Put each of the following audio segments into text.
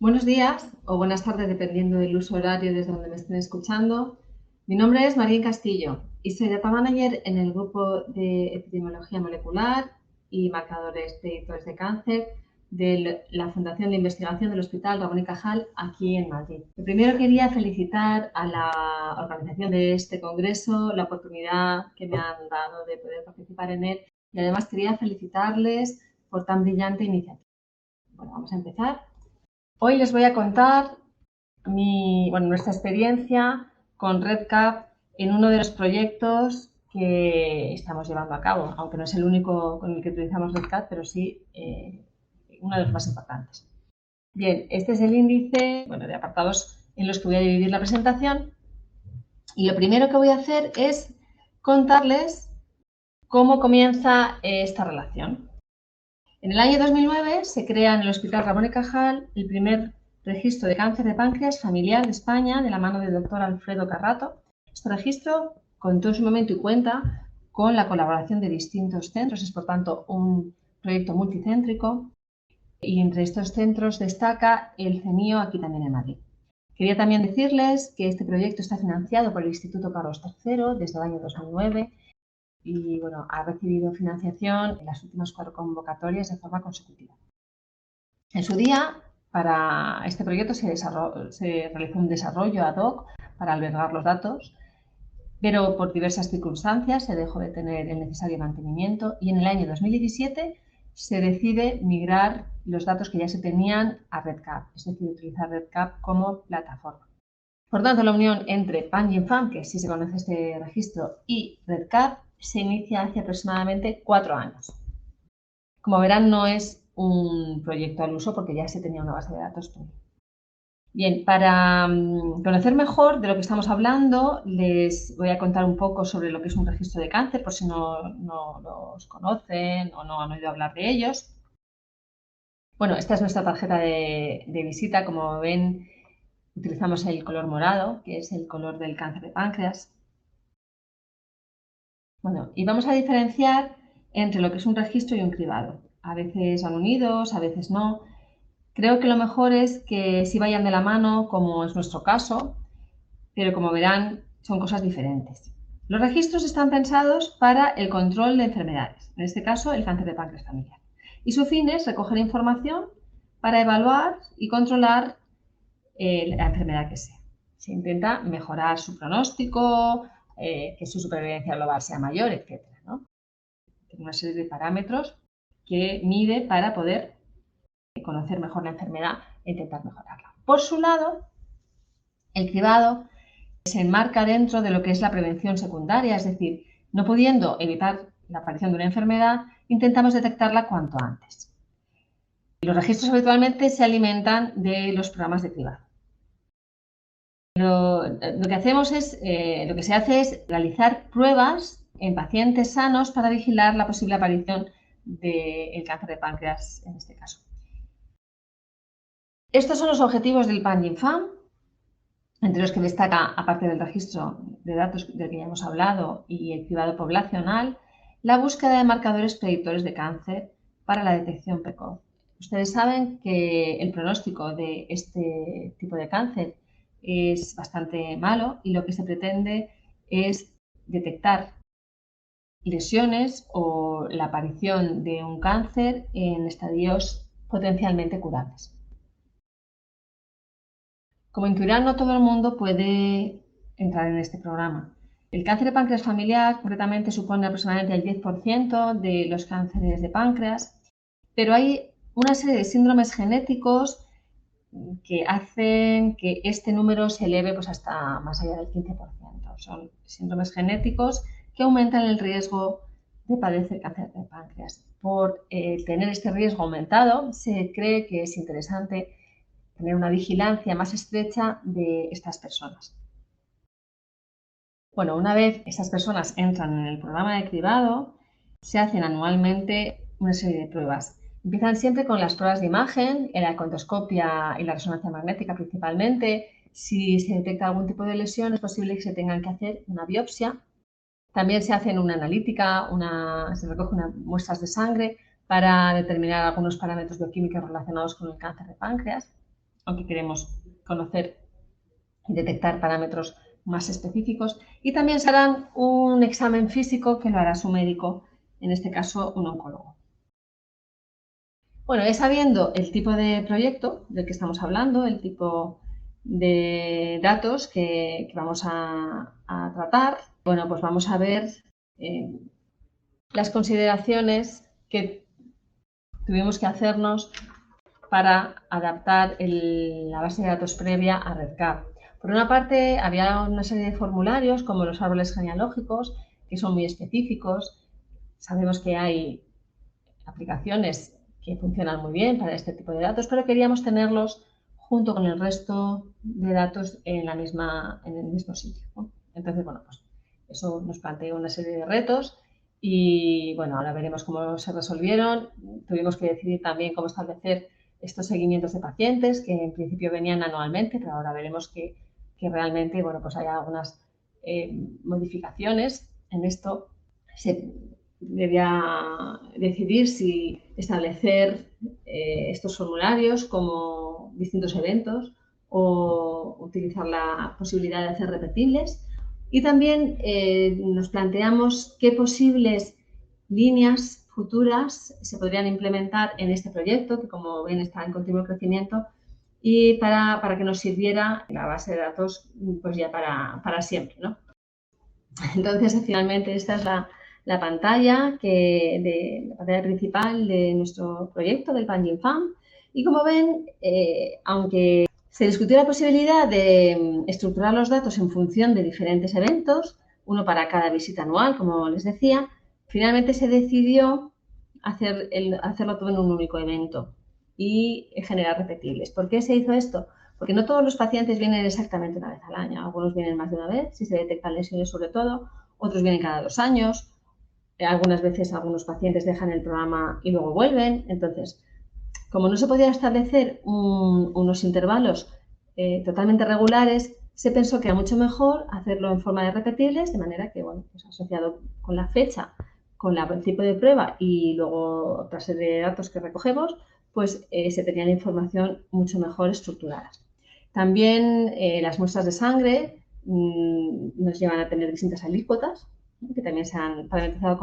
Buenos días o buenas tardes, dependiendo del uso horario desde donde me estén escuchando. Mi nombre es María Castillo y soy Data Manager en el grupo de Epidemiología Molecular y Marcadores Predictores de Cáncer de la Fundación de Investigación del Hospital Ramón y Cajal aquí en Madrid. Primero quería felicitar a la organización de este congreso, la oportunidad que me han dado de poder participar en él y además quería felicitarles por tan brillante iniciativa. Bueno, vamos a empezar. Hoy les voy a contar nuestra experiencia con REDCap en uno de los proyectos que estamos llevando a cabo, aunque no es el único con el que utilizamos REDCap, pero sí uno de los más importantes. Bien, este es el índice de apartados en los que voy a dividir la presentación y lo primero que voy a hacer es contarles cómo comienza esta relación. En el año 2009 se crea en el Hospital Ramón y Cajal el primer registro de cáncer de páncreas familiar de España de la mano del doctor Alfredo Carrato. Este registro contó en su momento y cuenta con la colaboración de distintos centros, es por tanto un proyecto multicéntrico y entre estos centros destaca el CENIO aquí también en Madrid. Quería también decirles que este proyecto está financiado por el Instituto Carlos III desde el año 2009 y ha recibido financiación en las últimas 4 convocatorias de forma consecutiva. En su día, para este proyecto se realizó un desarrollo ad hoc para albergar los datos, pero por diversas circunstancias se dejó de tener el necesario mantenimiento y en el año 2017 se decide migrar los datos que ya se tenían a REDCap, es decir, utilizar REDCap como plataforma. Por tanto, la unión entre PanGenFam, que sí se conoce este registro, y REDCap se inicia hace aproximadamente 4 años. Como verán, no es un proyecto al uso porque ya se tenía una base de datos. Bien, para conocer mejor de lo que estamos hablando, les voy a contar un poco sobre lo que es un registro de cáncer, por si no los conocen o no han oído hablar de ellos. Bueno, esta es nuestra tarjeta de visita. Como ven, utilizamos el color morado, que es el color del cáncer de páncreas. Bueno, y vamos a diferenciar entre lo que es un registro y un cribado. A veces van unidos, a veces no. Creo que lo mejor es que sí vayan de la mano, como es nuestro caso, pero como verán, son cosas diferentes. Los registros están pensados para el control de enfermedades, en este caso el cáncer de páncreas familiar. Y su fin es recoger información para evaluar y controlar la enfermedad que sea. Se intenta mejorar su pronóstico, que su supervivencia global sea mayor, etc. Tiene una serie de parámetros que mide para poder conocer mejor la enfermedad e intentar mejorarla. Por su lado, el cribado se enmarca dentro de lo que es la prevención secundaria, es decir, no pudiendo evitar la aparición de una enfermedad, intentamos detectarla cuanto antes. Los registros habitualmente se alimentan de los programas de cribado. Lo que se hace es realizar pruebas en pacientes sanos para vigilar la posible aparición del cáncer de páncreas en este caso. Estos son los objetivos del PanGenFam, entre los que destaca, aparte del registro de datos del que ya hemos hablado y el cribado poblacional, la búsqueda de marcadores predictores de cáncer para la detección precoz. Ustedes saben que el pronóstico de este tipo de cáncer es bastante malo y lo que se pretende es detectar lesiones o la aparición de un cáncer en estadios potencialmente curables. Como intuirán, no todo el mundo puede entrar en este programa. El cáncer de páncreas familiar concretamente supone aproximadamente el 10% de los cánceres de páncreas, pero hay una serie de síndromes genéticos que hacen que este número se eleve hasta más allá del 15%. Son síndromes genéticos que aumentan el riesgo de padecer cáncer de páncreas. Por tener este riesgo aumentado, se cree que es interesante tener una vigilancia más estrecha de estas personas. Bueno, una vez estas personas entran en el programa de cribado, se hacen anualmente una serie de pruebas. Empiezan siempre con las pruebas de imagen, la econdoscopia y la resonancia magnética principalmente. Si se detecta algún tipo de lesión, es posible que se tengan que hacer una biopsia. También se hacen una analítica, se recogen muestras de sangre para determinar algunos parámetros bioquímicos relacionados con el cáncer de páncreas. aunque queremos conocer y detectar parámetros más específicos. Y también se harán un examen físico que lo hará su médico, en este caso un oncólogo. Bueno, sabiendo el tipo de proyecto del que estamos hablando, el tipo de datos que vamos a tratar, bueno, pues vamos a ver las consideraciones que tuvimos que hacernos para adaptar la base de datos previa a REDCap. Por una parte, había una serie de formularios como los árboles genealógicos, que son muy específicos. Sabemos que hay aplicaciones que funcionan muy bien para este tipo de datos, pero queríamos tenerlos junto con el resto de datos en el mismo sitio, ¿no? Entonces, bueno, pues eso nos planteó una serie de retos y, bueno, ahora veremos cómo se resolvieron. Tuvimos que decidir también cómo establecer estos seguimientos de pacientes, que en principio venían anualmente, pero ahora veremos que realmente, bueno, pues hay algunas modificaciones en esto. Se debía decidir si establecer estos formularios como distintos eventos o utilizar la posibilidad de hacer repetibles. Y también nos planteamos qué posibles líneas futuras se podrían implementar en este proyecto, que como ven está en continuo crecimiento, y para que nos sirviera la base de datos pues ya para siempre, ¿no? Entonces, finalmente, esta es la pantalla la pantalla principal de nuestro proyecto del PanGenFam. Y como ven, aunque se discutió la posibilidad de estructurar los datos en función de diferentes eventos, uno para cada visita anual, como les decía, finalmente se decidió hacerlo todo en un único evento y generar repetibles. ¿Por qué se hizo esto? Porque no todos los pacientes vienen exactamente una vez al año. Algunos vienen más de una vez, si se detectan lesiones sobre todo, otros vienen cada 2 años. Algunas veces algunos pacientes dejan el programa y luego vuelven. Entonces, como no se podía establecer unos intervalos totalmente regulares, se pensó que era mucho mejor hacerlo en forma de repetibles, de manera que, bueno, pues asociado con la fecha, con el tipo de prueba y luego otra serie de datos que recogemos, pues se tenía la información mucho mejor estructurada. También las muestras de sangre nos llevan a tener distintas alícuotas, ¿no?, que también se han parametrizado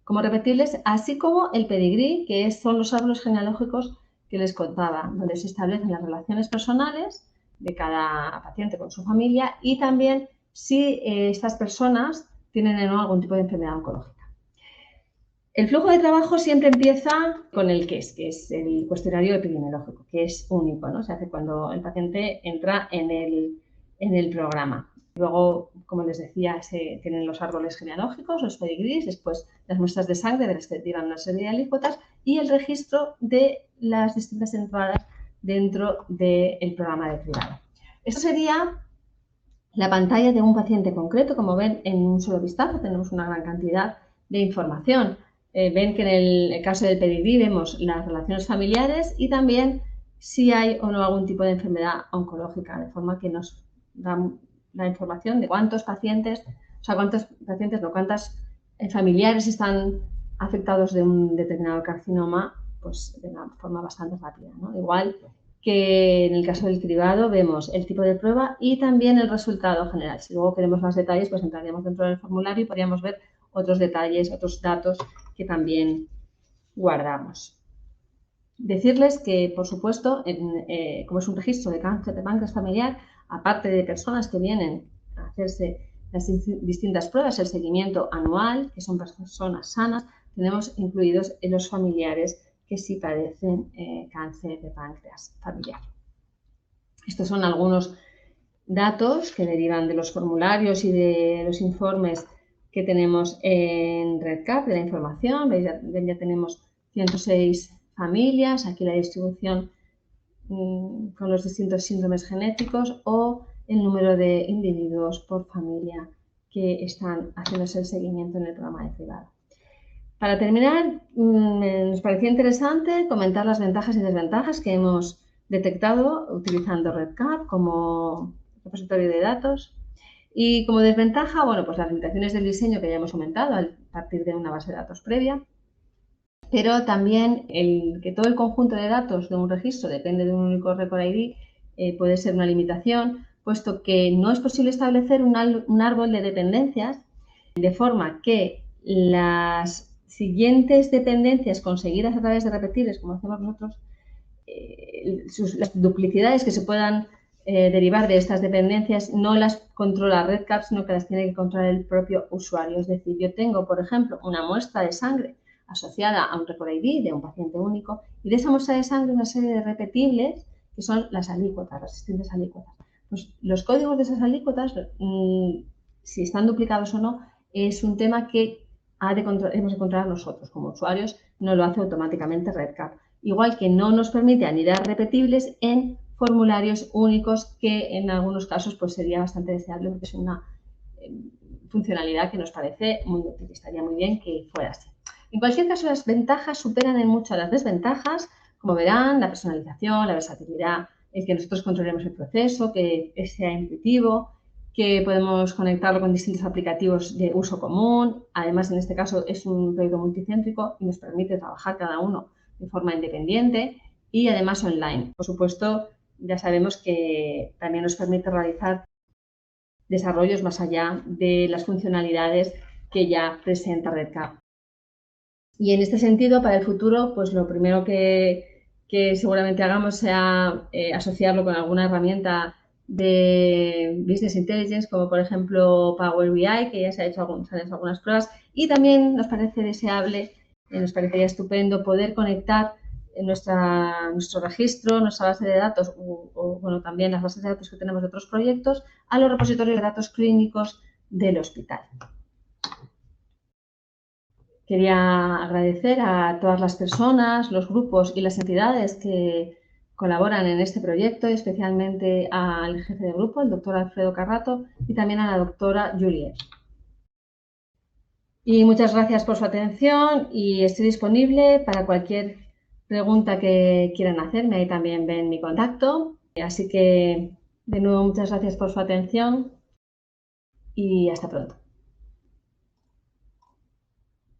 como repetibles, así como el pedigrí, que son los árboles genealógicos que les contaba, donde se establecen las relaciones personales de cada paciente con su familia y también si estas personas tienen o no algún tipo de enfermedad oncológica. El flujo de trabajo siempre empieza con el QES, que es el cuestionario epidemiológico, que es único, ¿no? Se hace cuando el paciente entra en el programa. Luego, como les decía, se tienen los árboles genealógicos, los pedigrís, después las muestras de sangre de las que tiran una serie de alícuotas y el registro de las distintas entradas dentro del programa de cribado. Esto sería la pantalla de un paciente concreto. Como ven, en un solo vistazo tenemos una gran cantidad de información. Ven que en el caso del pedigrí vemos las relaciones familiares y también si hay o no algún tipo de enfermedad oncológica, de forma que nos da la información de cuántos pacientes, cuántas familiares están afectados de un determinado carcinoma, pues de una forma bastante rápida, ¿no? Igual que en el caso del cribado vemos el tipo de prueba y también el resultado general. Si luego queremos más detalles, pues entraríamos dentro del formulario y podríamos ver otros detalles, otros datos que también guardamos. Decirles que, por supuesto, como es un registro de cáncer de páncreas familiar, aparte de personas que vienen a hacerse las distintas pruebas, el seguimiento anual, que son personas sanas, tenemos incluidos en los familiares que sí padecen cáncer de páncreas familiar. Estos son algunos datos que derivan de los formularios y de los informes que tenemos en REDCap, de la información. ¿Veis? Ya tenemos 106 familias, aquí la distribución con los distintos síndromes genéticos o el número de individuos por familia que están haciéndose el seguimiento en el programa de cribado. Para terminar, nos parecía interesante comentar las ventajas y desventajas que hemos detectado utilizando REDCap como repositorio de datos. Y como desventaja, bueno, pues las limitaciones del diseño que ya hemos comentado a partir de una base de datos previa. pero también que todo el conjunto de datos de un registro depende de un único Record ID puede ser una limitación, puesto que no es posible establecer un árbol de dependencias de forma que las siguientes dependencias conseguidas a través de repetibles, como hacemos nosotros, las duplicidades que se puedan derivar de estas dependencias no las controla RedCap, sino que las tiene que controlar el propio usuario. Es decir, yo tengo, por ejemplo, una muestra de sangre asociada a un Record ID de un paciente único y de esa muestra de sangre una serie de repetibles que son las alícuotas, las distintas alícuotas. Pues los códigos de esas alícuotas, si están duplicados o no, es un tema que hemos de controlar nosotros como usuarios, no lo hace automáticamente RedCap. Igual que no nos permite anidar repetibles en formularios únicos, que en algunos casos pues sería bastante deseable porque es una funcionalidad que nos parece muy útil, estaría muy bien que fuera así. En cualquier caso, las ventajas superan en mucho a las desventajas, como verán, la personalización, la versatilidad, el que nosotros controlemos el proceso, que sea intuitivo, que podemos conectarlo con distintos aplicativos de uso común. Además, en este caso es un proyecto multicéntrico y nos permite trabajar cada uno de forma independiente y además online. Por supuesto, ya sabemos que también nos permite realizar desarrollos más allá de las funcionalidades que ya presenta RedCap. Y en este sentido, para el futuro, pues lo primero que seguramente hagamos sea asociarlo con alguna herramienta de Business Intelligence, como por ejemplo Power BI, que ya se han hecho algunas pruebas, y también nos parece deseable, nos parecería estupendo poder conectar nuestro registro, nuestra base de datos o, bueno, también las bases de datos que tenemos de otros proyectos a los repositorios de datos clínicos del hospital. Quería agradecer a todas las personas, los grupos y las entidades que colaboran en este proyecto, especialmente al jefe de grupo, el doctor Alfredo Carrato, y también a la doctora Juliet. Y muchas gracias por su atención y estoy disponible para cualquier pregunta que quieran hacerme. Ahí también ven mi contacto. Así que, de nuevo, muchas gracias por su atención y hasta pronto.